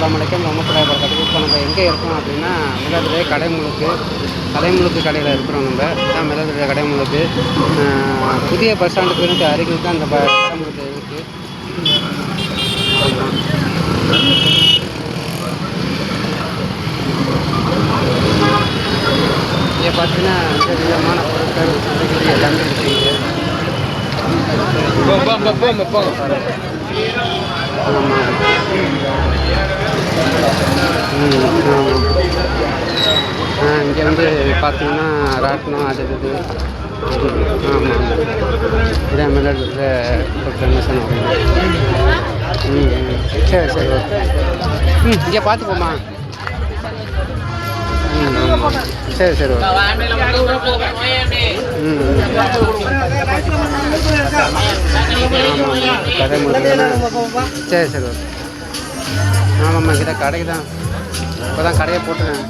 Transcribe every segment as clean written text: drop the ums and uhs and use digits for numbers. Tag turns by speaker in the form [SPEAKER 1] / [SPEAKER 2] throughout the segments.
[SPEAKER 1] அஸ்ஸலாமு அலைக்கும் ரஹ்மத்துல்லாஹி வ பரகாத்துஹு. இப்போ நம்ம எங்கே இருக்கோம் அப்படின்னா மிலாதுரை கடைமுழுக்கு கடையில் இருக்கிறோம். நம்ம இதான் மிலாதுரை கடைமுழுக்கு. புதிய பஸ் ஸ்டாண்டுக்கு அருகில் தான் அந்த கடைமுழுக்கு இருக்குது. ஆமாம், இங்கே பார்த்தீங்கன்னா விதமான பொருட்கள் சந்தைகள் எல்லாமே இருக்குது. ஆமாம், இங்கே வந்து பார்த்தீங்கன்னா ராட்டினம் அது இது. ஆமாம், இதான் மிலாதுரை ஃபேமஸான சரி சரி ஓகே. இங்கே பார்த்துப்போம்மா. சரி சரி ஓகே. கடை முடியுதுண்ணா. சரி சரி ஓகே. ஆமாம்மா, இங்கே தான் கடைக்கு தான் இப்போ தான் கடையை போட்டுருக்காங்க.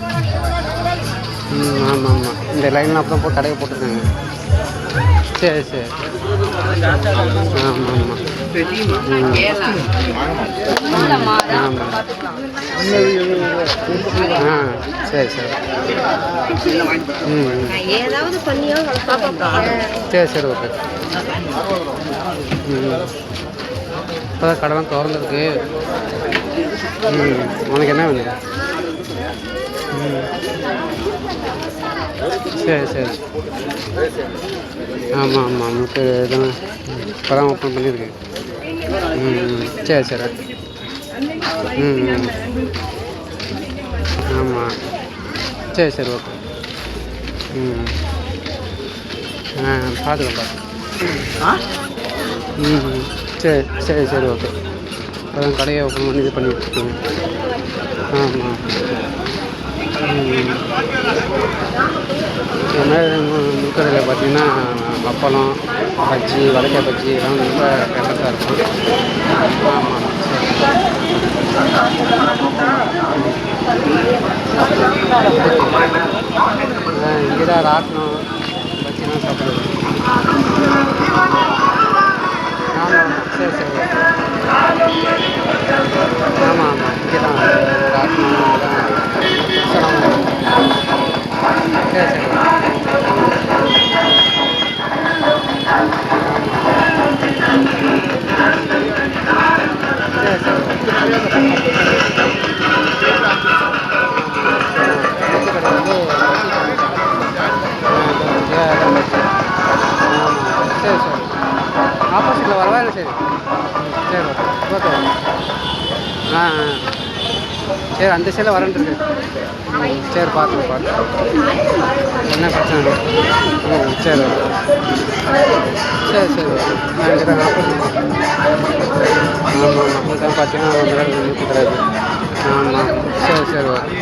[SPEAKER 1] ஆமாம் ஆமாம், இந்த லைனில் அப்போ தான் போட்டு கடையை போட்டுருக்காங்க. சரி சரி. ஆமாம் ஆமாம். ஆமாம் சரி சரி. சரி சரி ஓகே. இப்போ தான் கடை தான் திறந்துருக்கு. உனக்கு என்ன வேணும்? சரி சரி. ஆமாம் ஆமாம், உங்களுக்கு இதெல்லாம் இப்போ தான் ஓப்பன் பண்ணியிருக்கு. சரி சரி. ஆமாம் சரி சரி ஓகே. பார்த்துக்கலாம் சரி சரி சரி ஓகே. இப்போ தான் கடையை ஓப்பன் பண்ணி இது பண்ணிட்டு இருக்கோங்க. ஆமாம், இது மாதிரி முழுக்கடையில் பார்த்தீங்கன்னா அப்பளம், பஜ்ஜி, வடைக்காய் பஜ்ஜி இதெல்லாம் ரொம்ப ஃபேமஸாக இருக்கும். ஆமாம் இங்கே தான் ராட்டினம் பஜ்ஜிலாம் சாப்பிடுறது. ஆமாம் சரி சரி ஓகே. ஆமாம் ஆமாம், இங்கே தான் ராட்டினம் சரி சரி. சரி சரி. ஆப்போசிட்டில் வரவா இல்லை? சரி சரி ஓகே ஓகே. சரி, அந்த சைடில் வரேன்ருக்கு. சரி பார்த்து என்ன பிரச்சனை இல்லை. சரி ஓகே. சரி சரி ஓகே. நான் இங்கே தான் ஆப்போசிட். ஆமாம் ஆமாம், இதான் பார்த்தீங்கன்னா கிடையாது. ஆமாம் சரி சரி ஓகே.